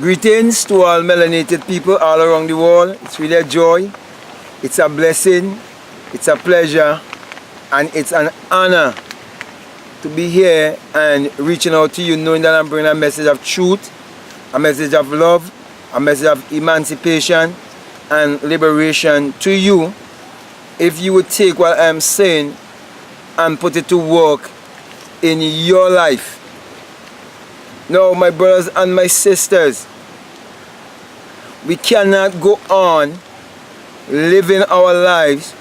Greetings to all melanated people all around the world. It's really a joy, it's a blessing, it's a pleasure, and it's an honor to be here and reaching out to you, knowing that I'm bringing a message of truth, a message of love, a message of emancipation and liberation to you, if you would take what I'm saying and put it to work in your life. Now, my brothers and my sisters, we cannot go on living our lives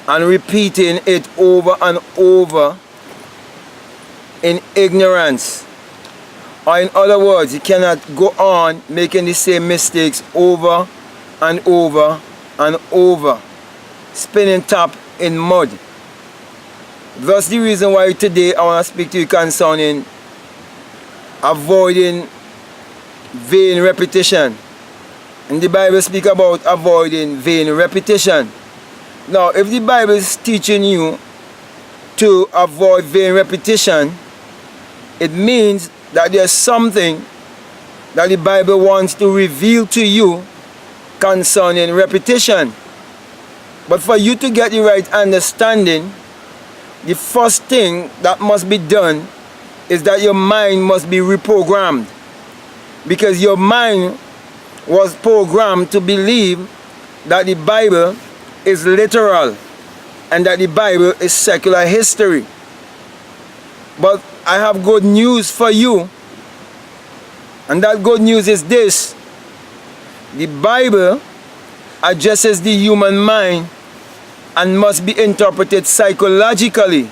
and repeating it over and over in ignorance. Or in other words, you cannot go on making the same mistakes over and over and over, spinning top in mud. That's the reason why today I want to speak to you concerning avoiding vain repetition. And the Bible speaks about avoiding vain repetition. Now, if the Bible is teaching you to avoid vain repetition, it means that there's something that the Bible wants to reveal to you concerning repetition. But for you to get the right understanding, the first thing that must be done is that your mind must be reprogrammed. Because your mind was programmed to believe that the Bible is literal and that the Bible is secular history. But I have good news for you, and that good news is this: the Bible addresses the human mind and must be interpreted psychologically.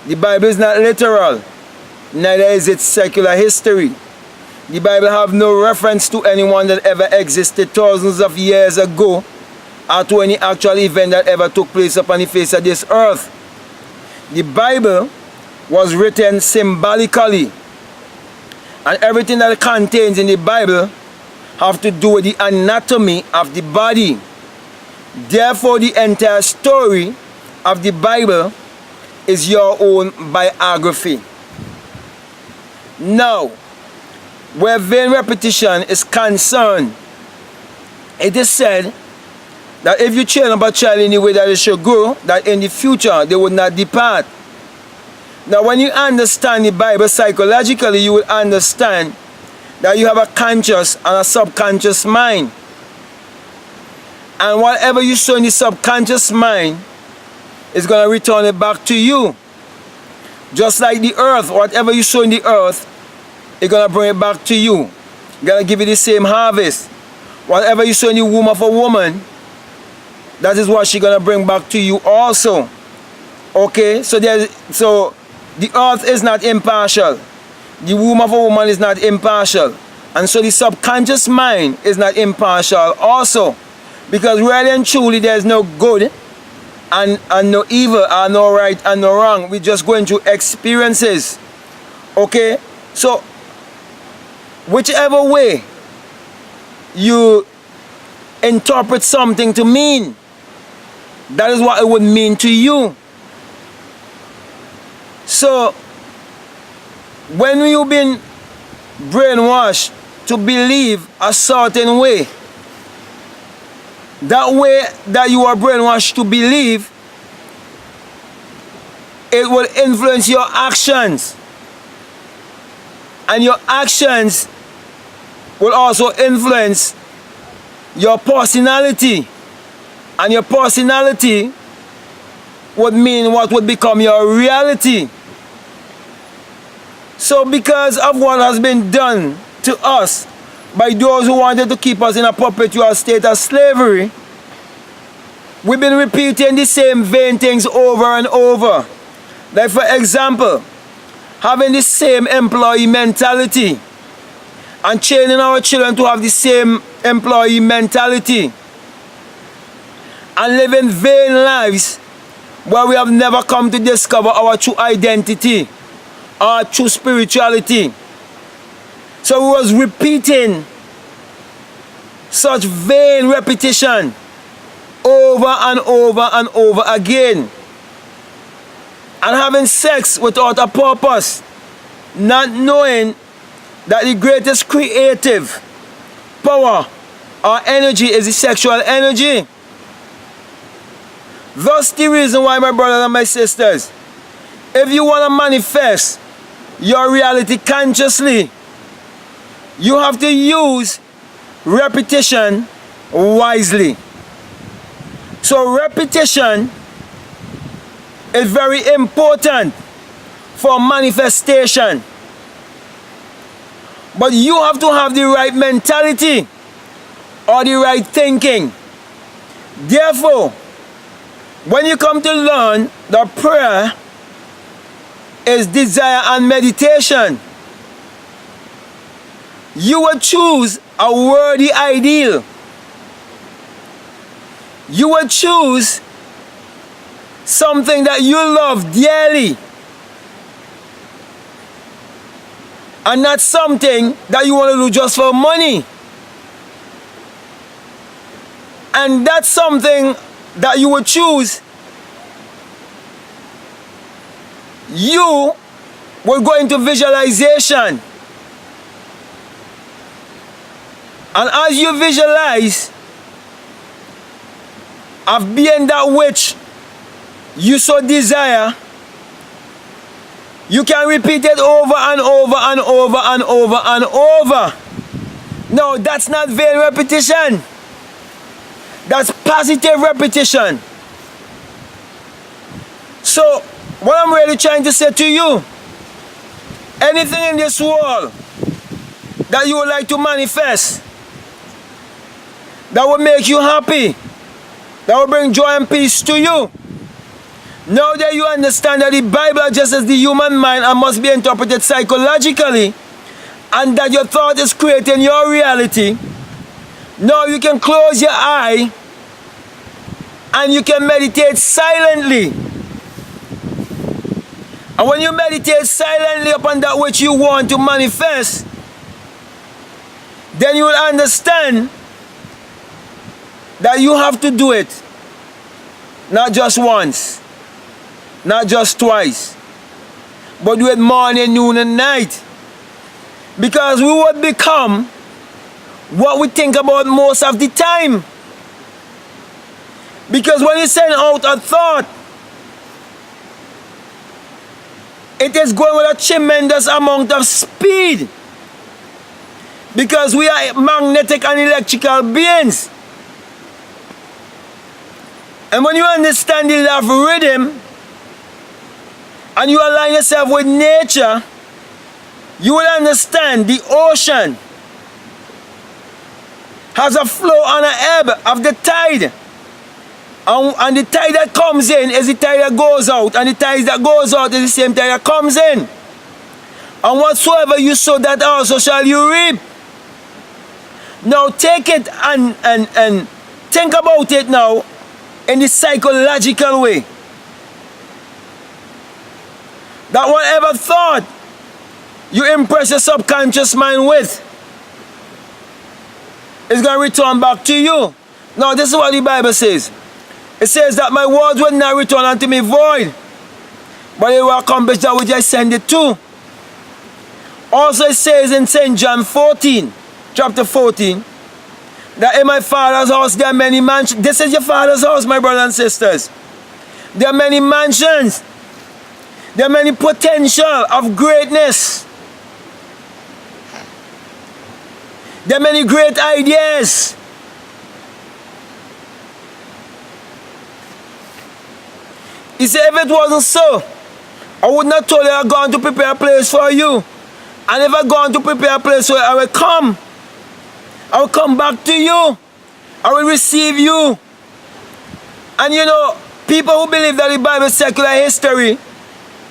The Bible is not literal, neither is it secular history. The Bible have no reference to anyone that ever existed thousands of years ago or to any actual event that ever took place upon the face of this earth. The Bible was written symbolically, and everything that it contains in the Bible have to do with the anatomy of the body. Therefore, the entire story of the Bible is your own biography. Now, where vain repetition is concerned, it is said that if you train up a child in the way that it should go, that in the future they would not depart. Now, when you understand the Bible psychologically, you will understand that you have a conscious and a subconscious mind. And whatever you sow in the subconscious mind is going to return it back to you. Just like the earth, whatever you sow in the earth, it's going to bring it back to you. It's going to give you the same harvest. Whatever you sow in the womb of a woman, that is what she's going to bring back to you also. Okay? So the earth is not impartial. The womb of a woman is not impartial. And so the subconscious mind is not impartial also. Because really and truly there is no good and no evil, or no right and no wrong. We're just going through experiences. Okay? So, whichever way you interpret something to mean, that is what it would mean to you. So, when you've been brainwashed to believe a certain way, that way that you are brainwashed to believe, it will influence your actions. And your actions will also influence your personality. And your personality would mean what would become your reality. So because of what has been done to us by those who wanted to keep us in a perpetual state of slavery, we've been repeating the same vain things over and over. Like, for example, having the same employee mentality and training our children to have the same employee mentality and living vain lives where we have never come to discover our true identity, our true spirituality. So we was repeating such vain repetition over and over and over again. And having sex without a purpose, not knowing that the greatest creative power or energy is the sexual energy. Thus the reason why, my brothers and my sisters, if you want to manifest your reality consciously, you have to use repetition wisely. So repetition is very important for manifestation. But you have to have the right mentality or the right thinking. Therefore, when you come to learn that prayer is desire and meditation, you will choose a worthy ideal. You will choose something that you love dearly, and not something that you want to do just for money. And that's something that you will choose. You will go into visualization. And as you visualize of being that which you so desire, you can repeat it over and over and over and over and over. No, that's not vain repetition. That's positive repetition. So, what I'm really trying to say to you, anything in this world that you would like to manifest, that will make you happy, that will bring joy and peace to you, now that you understand that the Bible addresses the human mind and must be interpreted psychologically, and that your thought is creating your reality, now you can close your eye and you can meditate silently. And when you meditate silently upon that which you want to manifest, then you will understand that you have to do it not just once, not just twice, but do it morning, noon, and night. Because we would become what we think about most of the time. Because when you send out a thought, it is going with a tremendous amount of speed. Because we are magnetic and electrical beings. And when you understand the law of rhythm, and you align yourself with nature, you will understand the ocean has a flow and an ebb of the tide. And the tide that comes in is the tide that goes out. And the tide that goes out is the same tide that comes in. And whatsoever you sow, that also shall you reap. Now take it and think about it now in the psychological way. That whatever thought you impress your subconscious mind with is going to return back to you. Now this is what the Bible says. It says that my words will not return unto me void, but it will accomplish that which I send it to. Also it says in St. John 14, chapter 14, that in my Father's house there are many mansions. This is your Father's house, my brothers and sisters. There are many mansions. There are many potential of greatness. There are many great ideas. He said, if it wasn't so, I would not tell you I'm going to prepare a place for you. And if I'm going to prepare a place for you, I will come. I will come back to you. I will receive you. And you know, people who believe that the Bible is secular history,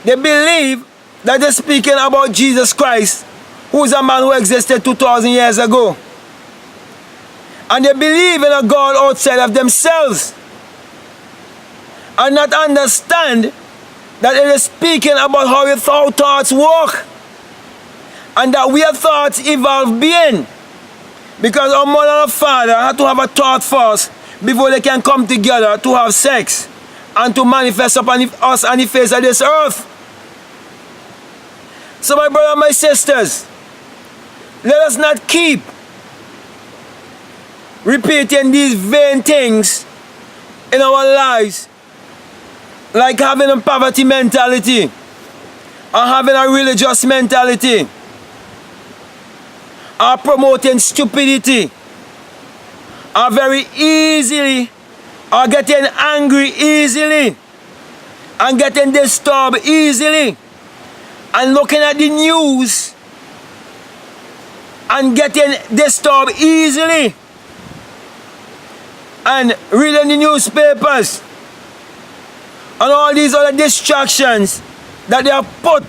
they believe that they're speaking about Jesus Christ, who is a man who existed 2,000 years ago. And they believe in a God outside of themselves, and not understand that it is speaking about how your thoughts work, and that we are thoughts evolved being. Because our mother and father had to have a thought first before they can come together to have sex and to manifest upon us on the face of this earth. So my brother and my sisters, let us not keep repeating these vain things in our lives, like having a poverty mentality or having a religious mentality or promoting stupidity or very easily or getting angry easily and getting disturbed easily and looking at the news and getting disturbed easily and reading the newspapers and all these other distractions that they have put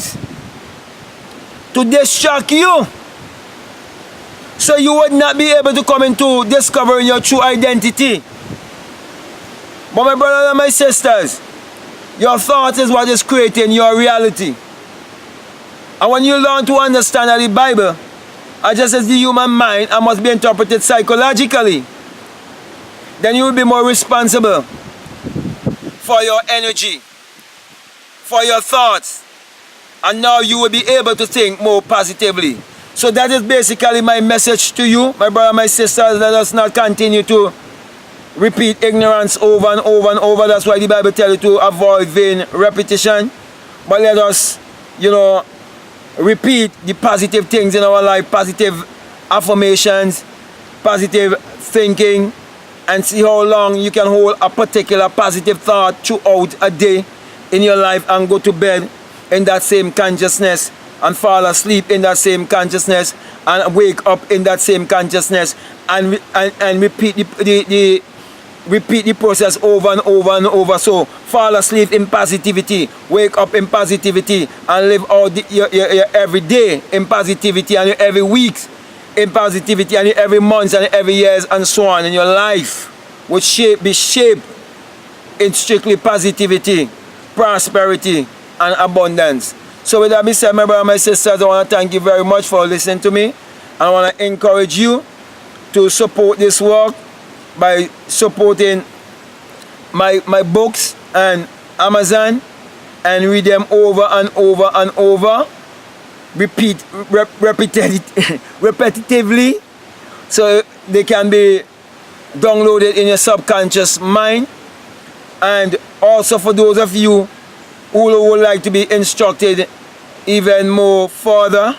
to distract you, so you would not be able to come into discovering your true identity. But my brothers and my sisters, your thought is what is creating your reality. And when you learn to understand that the Bible, just as the human mind, and must be interpreted psychologically, then you will be more responsible for your energy, for your thoughts, and now you will be able to think more positively. So that is basically my message to you, my brother, my sisters. Let us not continue to repeat ignorance over and over and over. That's why the Bible tells you to avoid vain repetition. But let us, repeat the positive things in our life, positive affirmations, positive thinking, and see how long you can hold a particular positive thought throughout a day in your life and go to bed in that same consciousness and fall asleep in that same consciousness and wake up in that same consciousness and repeat the process over and over and over. So fall asleep in positivity, wake up in positivity, and live out your every day in positivity, and your every week in positivity, and your every month and every years and so on. And your life would be shaped in strictly positivity, prosperity, and abundance. So with that being said, my brother and my sisters, I want to thank you very much for listening to me. And I want to encourage you to support this work by supporting my books and Amazon, and read them over and over and over, repetitively, so they can be downloaded in your subconscious mind. And also for those of you who would like to be instructed even more further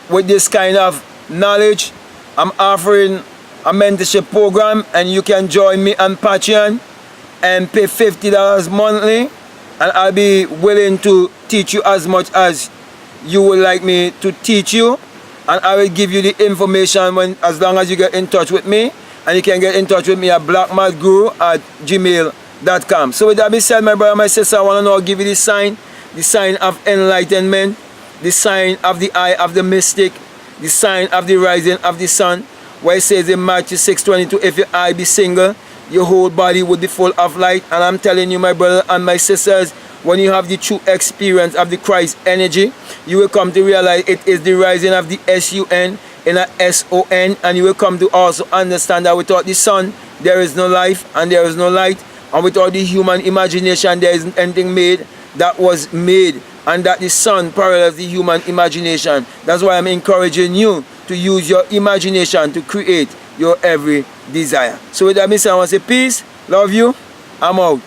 with this kind of knowledge, I'm offering a mentorship program, and you can join me on Patreon and pay $50 monthly, and I'll be willing to teach you as much as you would like me to teach you, and I will give you the information as long as you get in touch with me. And you can get in touch with me at blackmatguru@gmail.com. So with that being said, my brother, my sister, I want to now give you the sign of enlightenment, the sign of the eye of the mystic, the sign of the rising of the sun, where it says in Matthew 6:22, if your eye be single, your whole body would be full of light. And I'm telling you, my brother and my sisters, when you have the true experience of the Christ energy, you will come to realize it is the rising of the sun in a son, and you will come to also understand that without the sun there is no life and there is no light, and without the human imagination there isn't anything made that was made, and that the sun parallels the human imagination. That's why I'm encouraging you to use your imagination to create your every desire. So with that being said, I want to say peace, love you, I'm out.